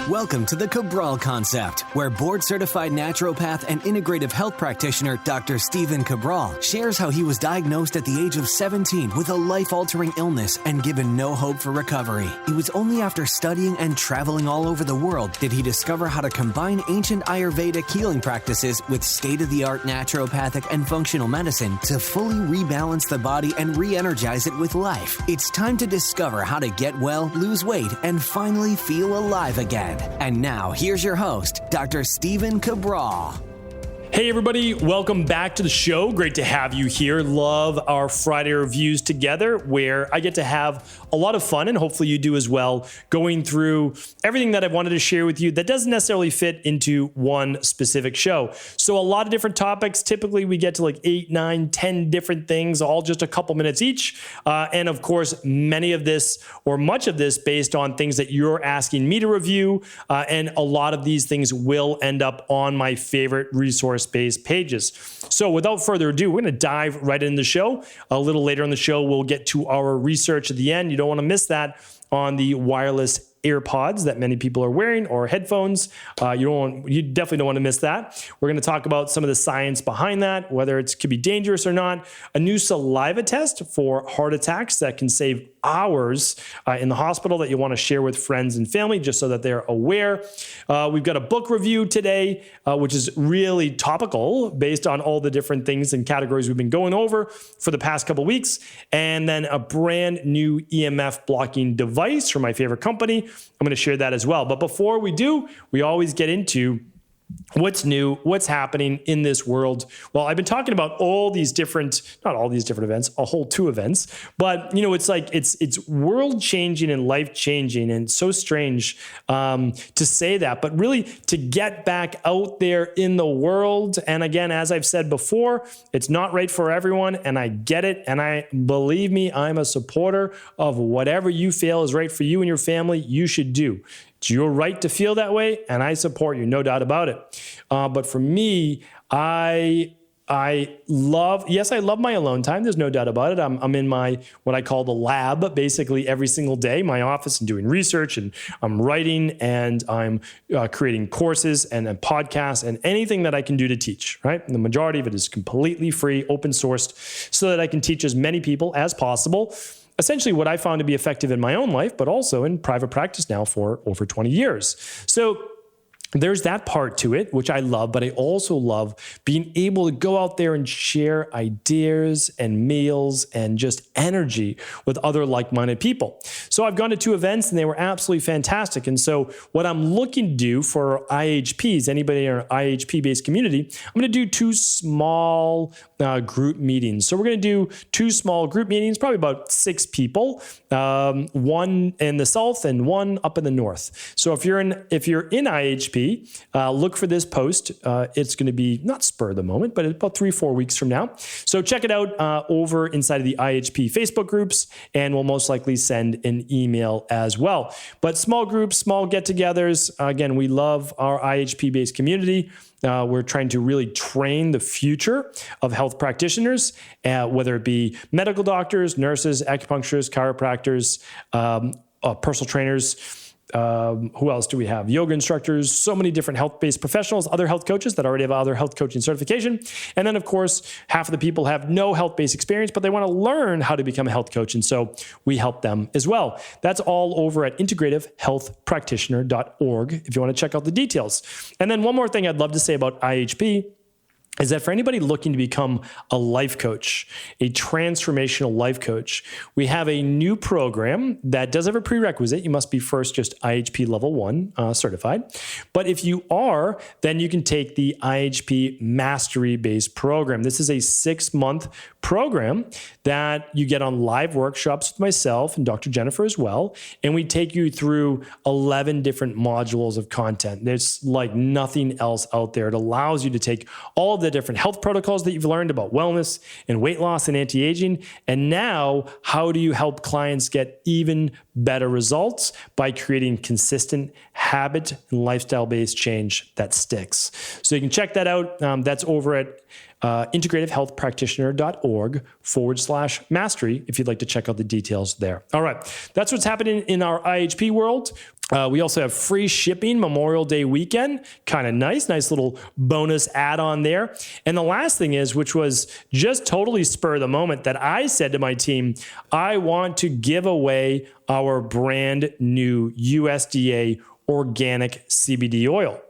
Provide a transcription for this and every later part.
Welcome to the Cabral Concept, where board-certified naturopath and integrative health practitioner Dr. Stephen Cabral shares how he was diagnosed at the age of 17 with a life-altering illness and given no hope for recovery. It was only after studying and traveling all over the world did he discover how to combine ancient Ayurvedic healing practices with state-of-the-art naturopathic and functional medicine to fully rebalance the body and re-energize it with life. It's time to discover how to get well, lose weight, and finally feel alive again. And now, here's your host, Dr. Stephen Cabral. Hey everybody, welcome back to the show. Great to have you here. Love our Friday reviews together where I get to have a lot of fun, and hopefully you do as well, going through everything that I wanted to share with you that doesn't necessarily fit into one specific show. So a lot of different topics. Typically we get to like 8, 9, 10 different things, all just a couple minutes each. And of course, many of this or much of this based on things that you're asking me to review. And a lot of these things will end up on my favorite resource-based pages. So without further ado, we're going to dive right into the show. A little later in the show, we'll get to our research at the end. You don't want to miss that on the wireless AirPods that many people are wearing, or headphones. You definitely don't want to miss that. We're going to talk about some of the science behind that, whether it could be dangerous or not. A new saliva test for heart attacks that can save hours in the hospital that you want to share with friends and family just so that they're aware. We've got a book review today, which is really topical based on all the different things and categories we've been going over for the past couple weeks. And then a brand new EMF blocking device from my favorite company. I'm going to share that as well. But before we do, we always get into what's new, what's happening in this world. Well, I've been talking about all these different, not all these different events, a whole 2 events, but you know, it's like, it's world changing and life changing, and so strange to say that, but really to get back out there in the world. And again, as I've said before, it's not right for everyone, and I get it. And believe me, I'm a supporter of whatever you feel is right for you and your family, you should do. It's your right to feel that way, and I support you, no doubt about it. But for me, I love my alone time. There's no doubt about it. I'm in my, what I call the lab, basically every single day, my office, and doing research, and I'm writing, and I'm creating courses and podcasts and anything that I can do to teach, right? And the majority of it is completely free, open sourced, so that I can teach as many people as possible. Essentially what I found to be effective in my own life, but also in private practice now for over 20 years. So there's that part to it, which I love, but I also love being able to go out there and share ideas and meals and just energy with other like-minded people. So I've gone to 2 events and they were absolutely fantastic. And so what I'm looking to do for IHPs, anybody in our IHP-based community, I'm going to do 2 small group meetings. So we're going to do 2 small group meetings, probably about 6 people, 1 in the south and 1 up in the north. So if you're in IHP, look for this post. It's going to be not spur of the moment, but about 3-4 weeks from now. So check it out over inside of the IHP Facebook groups, and we'll most likely send an email as well. But small groups, small get-togethers. Again, we love our IHP-based community. We're trying to really train the future of health practitioners, whether it be medical doctors, nurses, acupuncturists, chiropractors, personal trainers. Who else do we have? Yoga instructors, so many different health-based professionals, other health coaches that already have other health coaching certification. And then, of course, half of the people have no health-based experience, but they want to learn how to become a health coach. And so we help them as well. That's all over at integrativehealthpractitioner.org if you want to check out the details. And then one more thing I'd love to say about IHP is that for anybody looking to become a life coach, a transformational life coach, we have a new program that does have a prerequisite. You must be first just IHP level 1 certified. But if you are, then you can take the IHP mastery-based program. This is a 6-month program that you get on live workshops with myself and Dr. Jennifer as well. And we take you through 11 different modules of content. There's like nothing else out there. It allows you to take all of the different health protocols that you've learned about wellness and weight loss and anti-aging. And now, how do you help clients get even better results by creating consistent habit and lifestyle-based change that sticks? So you can check that out. That's over at integrativehealthpractitioner.org/mastery if you'd like to check out the details there. All right. That's what's happening in our IHP world. We also have free shipping Memorial Day weekend. Kind of nice little bonus add-on there. And the last thing is, which was just totally spur of the moment, that I said to my team, I want to give away our brand new USDA organic CBD oil.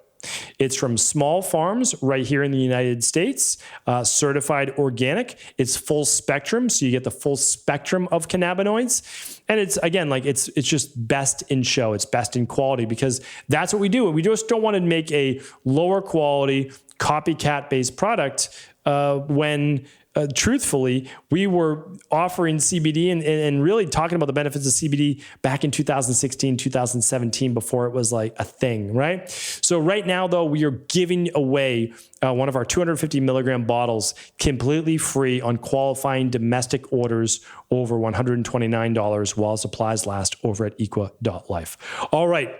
It's from small farms right here in the United States, certified organic. It's full spectrum, so you get the full spectrum of cannabinoids. And it's, again, like it's just best in show. It's best in quality, because that's what we do. We just don't want to make a lower quality copycat-based product when truthfully, we were offering CBD and really talking about the benefits of CBD back in 2016, 2017, before it was like a thing, right? So right now, though, we are giving away one of our 250 milligram bottles completely free on qualifying domestic orders over $129 while supplies last over at equa.life. All right.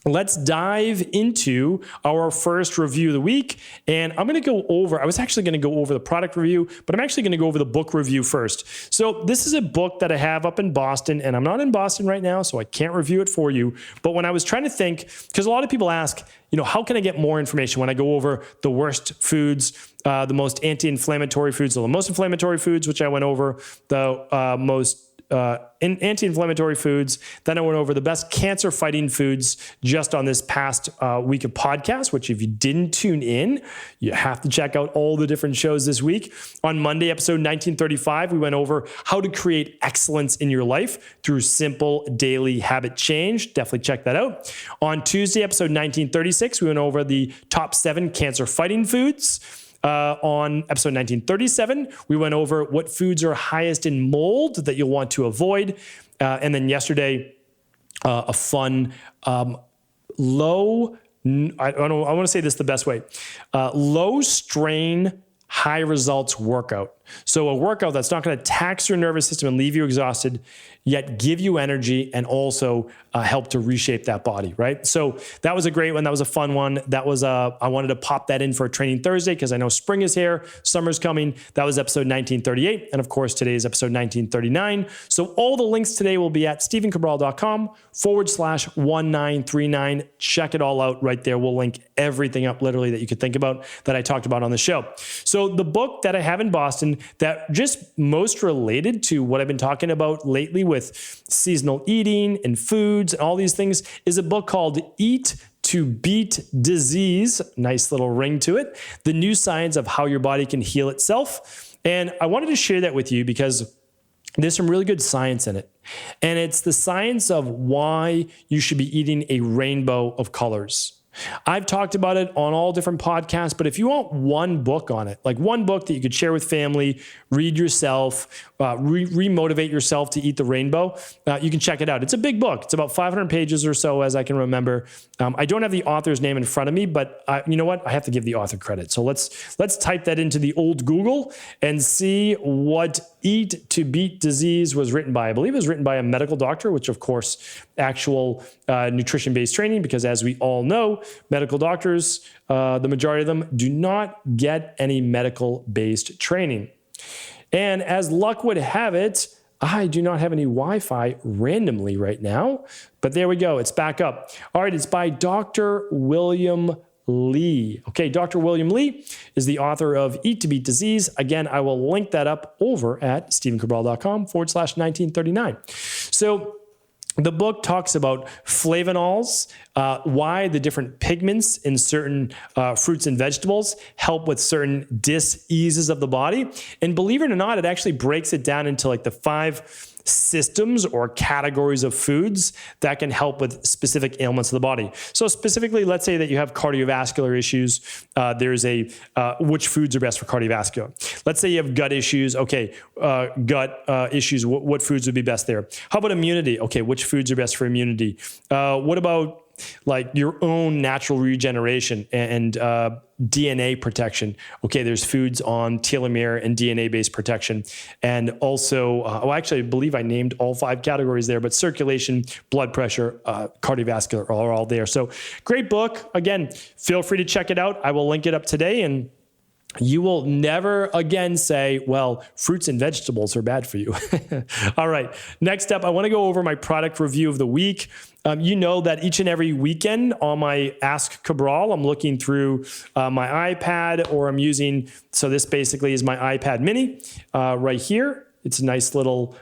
Let's dive into our first review of the week. And I was actually going to go over the product review, but I'm actually going to go over the book review first. So this is a book that I have up in Boston, and I'm not in Boston right now, so I can't review it for you. But when I was trying to think, because a lot of people ask, how can I get more information when I go over the worst foods, the most anti-inflammatory foods, so the most inflammatory foods, which I went over, the most anti-inflammatory foods. Then I went over the best cancer-fighting foods just on this past week of podcasts, which if you didn't tune in, you have to check out all the different shows this week. On Monday, episode 1935, we went over how to create excellence in your life through simple daily habit change. Definitely check that out. On Tuesday, episode 1936, we went over the top 7 cancer-fighting foods. On episode 1937, we went over what foods are highest in mold that you'll want to avoid. And then yesterday, a fun, I want to say this the best way, low strain, high results workout. So a workout that's not going to tax your nervous system and leave you exhausted, yet give you energy and also help to reshape that body, right? So that was a great one. That was a fun one. That was I wanted to pop that in for a Training Thursday because I know spring is here, summer's coming. That was episode 1938. And of course, today is episode 1939. So all the links today will be at stephencabral.com/1939. Check it all out right there. We'll link everything up literally that you could think about that I talked about on the show. So the book that I have in Boston that just most related to what I've been talking about lately with seasonal eating and foods and all these things is a book called Eat to Beat Disease. Nice little ring to it. The New Science of How Your Body Can Heal Itself. And I wanted to share that with you because there's some really good science in it. And it's the science of why you should be eating a rainbow of colors. I've talked about it on all different podcasts, but if you want one book on it, like one book that you could share with family, read yourself, re-motivate yourself to eat the rainbow, you can check it out. It's a big book. It's about 500 pages or so, as I can remember. I don't have the author's name in front of me, but you know what? I have to give the author credit. So let's type that into the old Google and see what Eat to Beat Disease was written by. I believe it was written by a medical doctor, which of course, actual nutrition-based training, because as we all know, medical doctors, the majority of them do not get any medical-based training. And as luck would have it, I do not have any Wi-Fi randomly right now, but there we go. It's back up. All right, it's by Dr. William Lee. Okay, Dr. William Lee is the author of Eat to Beat Disease. Again, I will link that up over at stephencabral.com/1939. So the book talks about flavonols, why the different pigments in certain fruits and vegetables help with certain diseases of the body. And believe it or not, it actually breaks it down into like the 5 systems or categories of foods that can help with specific ailments of the body. So specifically, let's say that you have cardiovascular issues. There's which foods are best for cardiovascular. Let's say you have gut issues. Okay, gut issues, what foods would be best there? How about immunity? Okay, which foods are best for immunity? What about like your own natural regeneration and DNA protection? Okay, there's foods on telomere and DNA-based protection. And also, actually, I believe I named all 5 categories there, but circulation, blood pressure, cardiovascular are all there. So great book. Again, feel free to check it out. I will link it up today. And you will never again say, well, fruits and vegetables are bad for you. All right. Next up, I want to go over my product review of the week. You know that each and every weekend on my Ask Cabral, I'm looking through my iPad, or I'm using, so this basically is my iPad mini right here. It's a nice little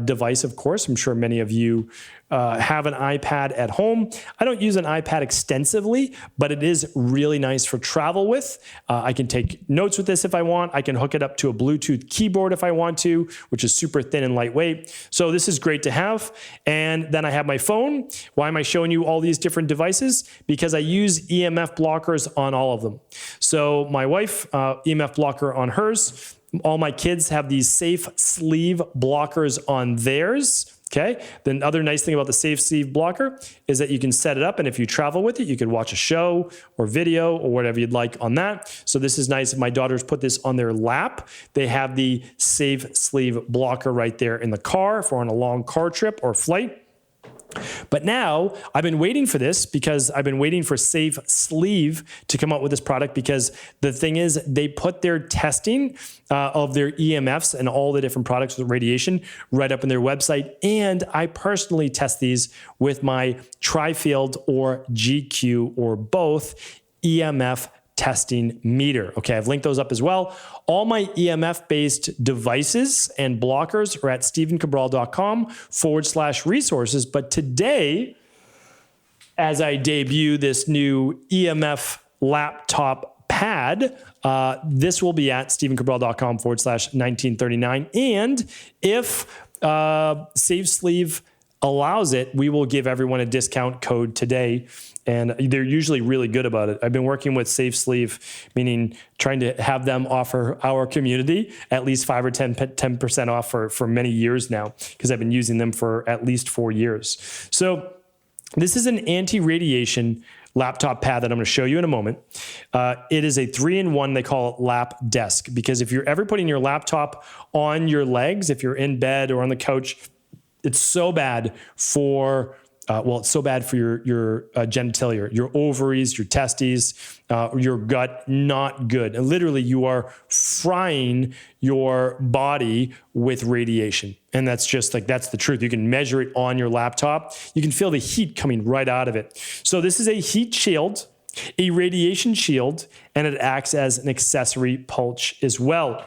device, of course. I'm sure many of you have an iPad at home. I don't use an iPad extensively, but it is really nice for travel with. I can take notes with this if I want. I can hook it up to a Bluetooth keyboard if I want to, which is super thin and lightweight. So this is great to have. And then I have my phone. Why am I showing you all these different devices? Because I use EMF blockers on all of them. So my wife, EMF blocker on hers. All my kids have these safe sleeve blockers on theirs. Okay. The other nice thing about the safe sleeve blocker is that you can set it up, and if you travel with it, you could watch a show or video or whatever you'd like on that. So this is nice. If my daughters put this on their lap, they have the safe sleeve blocker right there in the car if we're on a long car trip or flight. But now I've been waiting for this because I've been waiting for Safe Sleeve to come out with this product, because the thing is they put their testing of their EMFs and all the different products with radiation right up in their website. And I personally test these with my Tri-Field or GQ or both EMF testing meter. Okay, I've linked those up as well. All my EMF-based devices and blockers are at stevencabral.com/resources. But today, as I debut this new EMF laptop pad, this will be at stevencabral.com/1939. And if Safe Sleeve allows it, we will give everyone a discount code today. And they're usually really good about it. I've been working with Safe Sleeve, meaning trying to have them offer our community at least 5 or 10% off for many years now, because I've been using them for at least 4 years. So this is an anti-radiation laptop pad that I'm going to show you in a moment. It is a 3-in-1, they call it lap desk, because if you're ever putting your laptop on your legs, if you're in bed or on the couch, it's so bad for it's so bad for your genitalia, your ovaries, your testes, your gut, not good. And literally you are frying your body with radiation. And that's just like, that's the truth. You can measure it on your laptop. You can feel the heat coming right out of it. So this is a heat shield, a radiation shield, and it acts as an accessory pouch as well.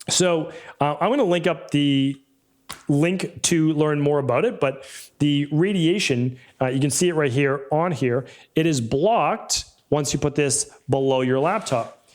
So I'm going to link up the link to learn more about it, but the radiation, you can see it right here on here. It is blocked once you put this below your laptop.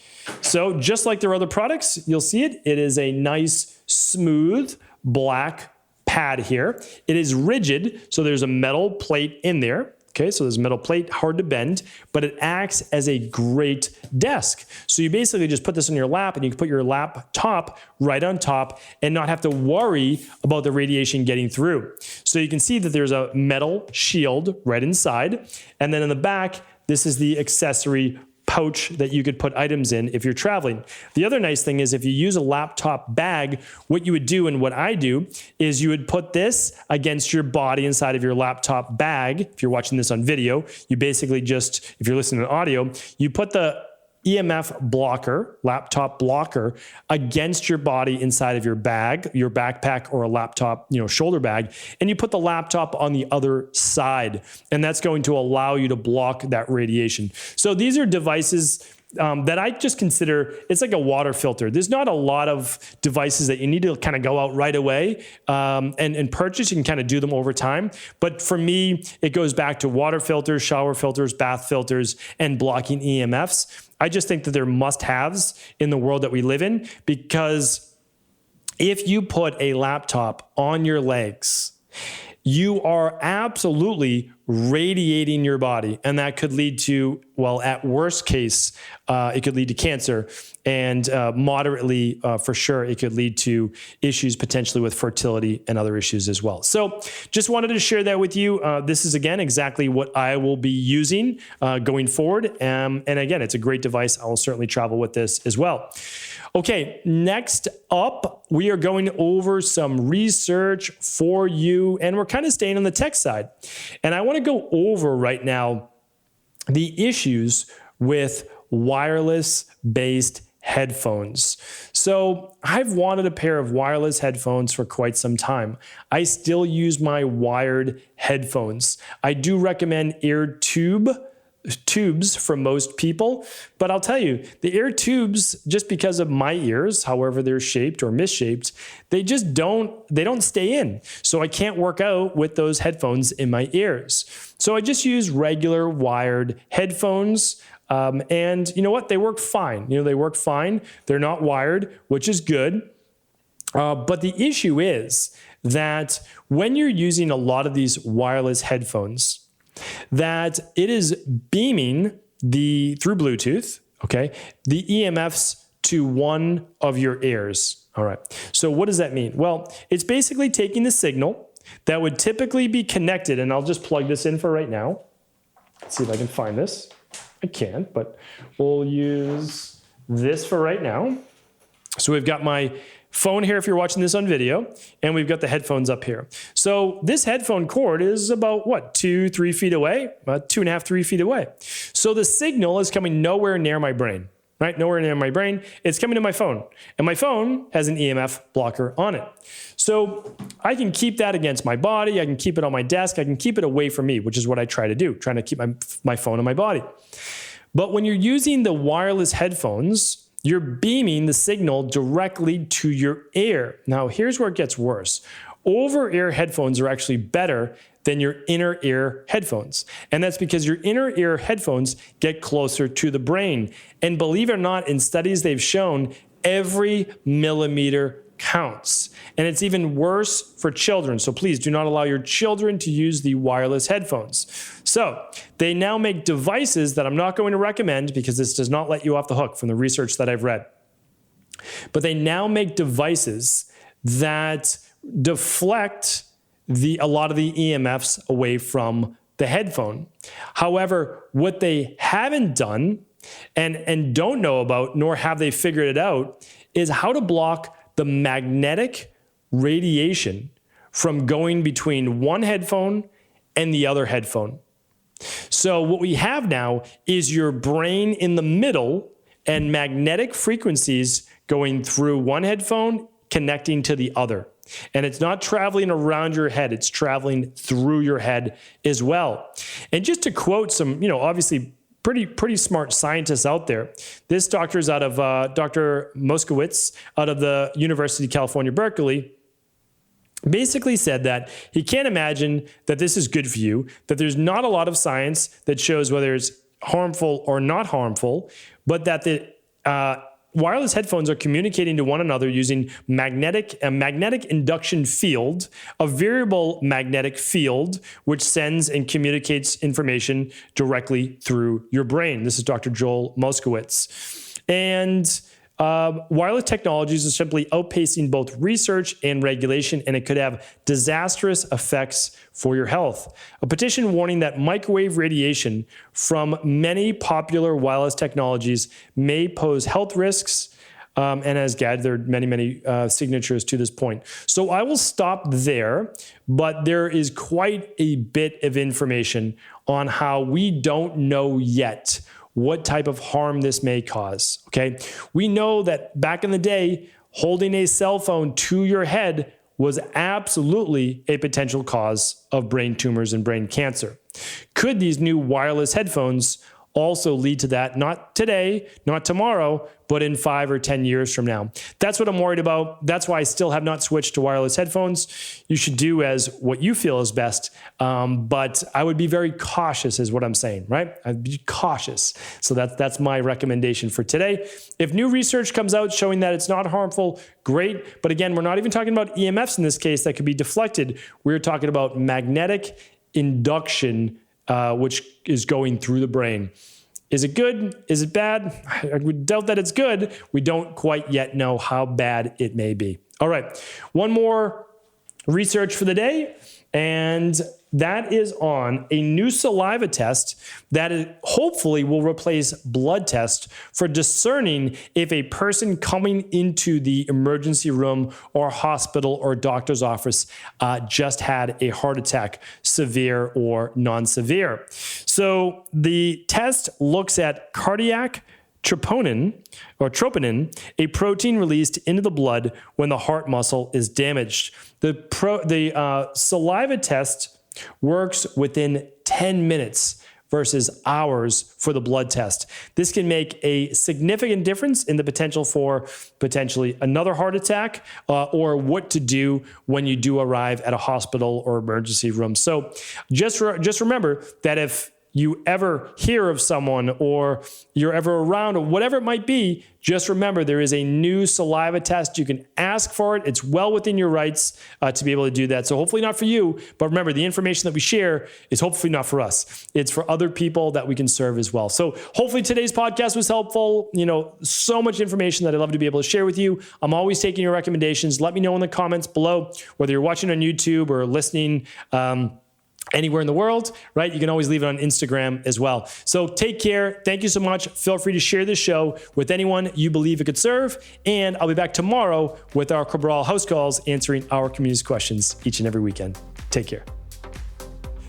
So just like their other products, you'll see it. It is a nice, smooth, black pad here. It is rigid, so there's a metal plate in there. Okay, so there's a metal plate, hard to bend, but it acts as a great desk. So you basically just put this on your lap, and you can put your laptop right on top and not have to worry about the radiation getting through. So you can see that there's a metal shield right inside. And then in the back, this is the accessory pouch that you could put items in if you're traveling. The other nice thing is if you use a laptop bag, what you would do, and what I do, is you would put this against your body inside of your laptop bag. If you're watching this on video, you basically just, if you're listening to audio, you put the EMF blocker, laptop blocker, against your body inside of your bag, your backpack, or a laptop, shoulder bag, and you put the laptop on the other side, and that's going to allow you to block that radiation. So these are devices that I just consider, it's like a water filter. There's not a lot of devices that you need to kind of go out right away and purchase. You can kind of do them over time. But for me, it goes back to water filters, shower filters, bath filters, and blocking EMFs. I just think that they're must-haves in the world that we live in, because if you put a laptop on your legs, you are absolutely radiating your body. And that could lead to, well, at worst case, it could lead to cancer. And moderately, for sure, it could lead to issues potentially with fertility and other issues as well. So just wanted to share that with you. This is, again, exactly what I will be using going forward. And again, it's a great device. I will certainly travel with this as well. Okay, next up, we are going over some research for you, and we're kind of staying on the tech side. And I want to go over right now the issues with wireless-based headphones. So I've wanted a pair of wireless headphones for quite some time. I still use my wired headphones. I do recommend ear tubes for most people, but I'll tell you, the ear tubes, just because of my ears, however they're shaped or misshaped, they don't stay in. So I can't work out with those headphones in my ears. So I just use regular wired headphones. And you know what? They work fine. They work fine. They're not wired, which is good. But the issue is that when you're using a lot of these wireless headphones, that it is beaming through Bluetooth, okay, the EMFs to one of your ears. All right. So what does that mean? Well, it's basically taking the signal that would typically be connected, and I'll just plug this in for right now. Let's see if I can find this. I can't, but we'll use this for right now. So we've got my phone here if you're watching this on video, and we've got the headphones up here. So this headphone cord is about, 2-3 feet away, 2.5, 3 feet away. So the signal is coming nowhere near my brain, right? Nowhere near my brain. It's coming to my phone, and my phone has an EMF blocker on it. So I can keep that against my body. I can keep it on my desk. I can keep it away from me, which is what I try to do, trying to keep my phone on my body. But when you're using the wireless headphones, you're beaming the signal directly to your ear. Now, here's where it gets worse. Over-ear headphones are actually better than your inner ear headphones. And that's because your inner ear headphones get closer to the brain. And believe it or not, in studies they've shown every millimeter counts. And it's even worse for children. So please do not allow your children to use the wireless headphones. So they now make devices that I'm not going to recommend because this does not let you off the hook from the research that I've read. But they now make devices that deflect a lot of the EMFs away from the headphone. However, what they haven't done and don't know about, nor have they figured it out, is how to block the magnetic radiation from going between one headphone and the other headphone. So what we have now is your brain in the middle and magnetic frequencies going through one headphone connecting to the other. And it's not traveling around your head, it's traveling through your head as well. And just to quote some, obviously pretty smart scientists out there. This doctor is out of Dr. Moskowitz out of the University of California, Berkeley, basically said that he can't imagine that this is good for you, that there's not a lot of science that shows whether it's harmful or not harmful, but that the wireless headphones are communicating to one another using a magnetic induction field, a variable magnetic field, which sends and communicates information directly through your brain. This is Dr. Joel Moskowitz. And wireless technologies are simply outpacing both research and regulation, and it could have disastrous effects for your health. A petition warning that microwave radiation from many popular wireless technologies may pose health risks, and has gathered many signatures to this point. So I will stop there, but there is quite a bit of information on how we don't know yet what type of harm this may cause, okay? We know that back in the day, holding a cell phone to your head was absolutely a potential cause of brain tumors and brain cancer. Could these new wireless headphones also lead to that? Not today, not tomorrow, but in 5 or 10 years from now. That's what I'm worried about. That's why I still have not switched to wireless headphones. You should do as what you feel is best. But I would be very cautious is what I'm saying, right? I'd be cautious. So that's my recommendation for today. If new research comes out showing that it's not harmful, great. But again, we're not even talking about EMFs in this case that could be deflected. We're talking about magnetic induction, which is going through the brain. Is it good? Is it bad? I would doubt that it's good. We don't quite yet know how bad it may be. All right, one more research for the day, and that is on a new saliva test that hopefully will replace blood tests for discerning if a person coming into the emergency room or hospital or doctor's office just had a heart attack, severe or non-severe. So the test looks at cardiac, troponin, a protein released into the blood when the heart muscle is damaged. The saliva test works within 10 minutes versus hours for the blood test. This can make a significant difference in the potential for potentially another heart attack or what to do when you do arrive at a hospital or emergency room. So just remember that if you ever hear of someone or you're ever around or whatever it might be, just remember there is a new saliva test. You can ask for it. It's well within your rights to be able to do that. So hopefully not for you, but remember the information that we share is hopefully not for us. It's for other people that we can serve as well. So hopefully today's podcast was helpful. So much information that I'd love to be able to share with you. I'm always taking your recommendations. Let me know in the comments below, whether you're watching on YouTube or listening anywhere in the world, right? You can always leave it on Instagram as well. So take care. Thank you so much. Feel free to share this show with anyone you believe it could serve. And I'll be back tomorrow with our Cabral house calls, answering our community's questions each and every weekend. Take care.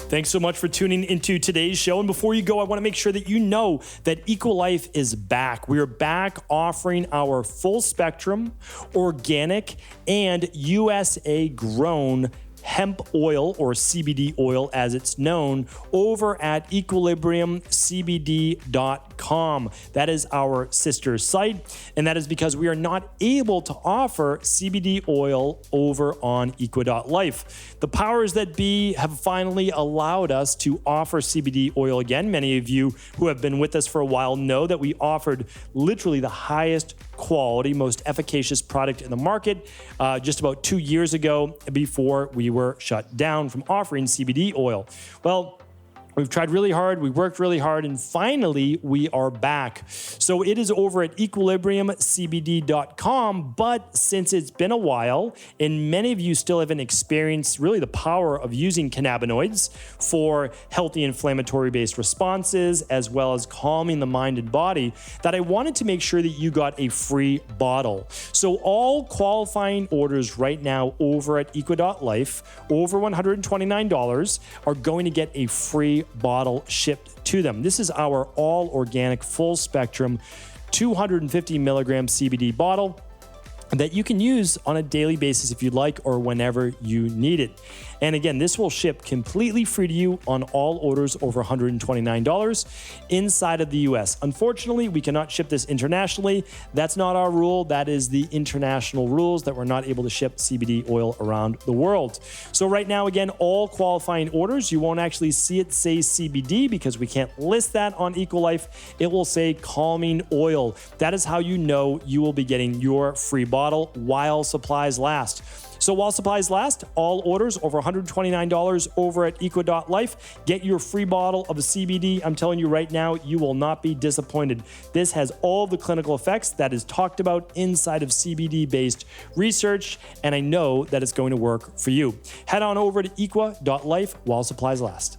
Thanks so much for tuning into today's show. And before you go, I want to make sure that you know that EcoLife is back. We are back offering our full spectrum, organic, and USA grown hemp oil, or CBD oil as it's known, over at equilibriumcbd.com. That is our sister site, and that is because we are not able to offer CBD oil over on equa.life. The powers that be have finally allowed us to offer CBD oil again. Many of you who have been with us for a while know that we offered literally the highest quality, most efficacious product in the market just about 2 years ago before we were shut down from offering CBD oil. Well, we've tried really hard, we worked really hard, and finally we are back. So it is over at equilibriumcbd.com, but since it's been a while and many of you still haven't experienced really the power of using cannabinoids for healthy inflammatory-based responses as well as calming the mind and body, that I wanted to make sure that you got a free bottle. So all qualifying orders right now over at equa.life, over $129, are going to get a free bottle shipped to them. This is our all organic, full spectrum, 250 milligram CBD bottle that you can use on a daily basis if you'd like, or whenever you need it. And again, this will ship completely free to you on all orders over $129 inside of the US. Unfortunately, we cannot ship this internationally. That's not our rule. That is the international rules, that we're not able to ship CBD oil around the world. So right now, again, all qualifying orders, you won't actually see it say CBD because we can't list that on EcoLife. It will say calming oil. That is how you know you will be getting your free bottle while supplies last. So while supplies last, all orders over $129 over at equa.life, get your free bottle of CBD. I'm telling you right now, you will not be disappointed. This has all the clinical effects that is talked about inside of CBD-based research, and I know that it's going to work for you. Head on over to equa.life while supplies last.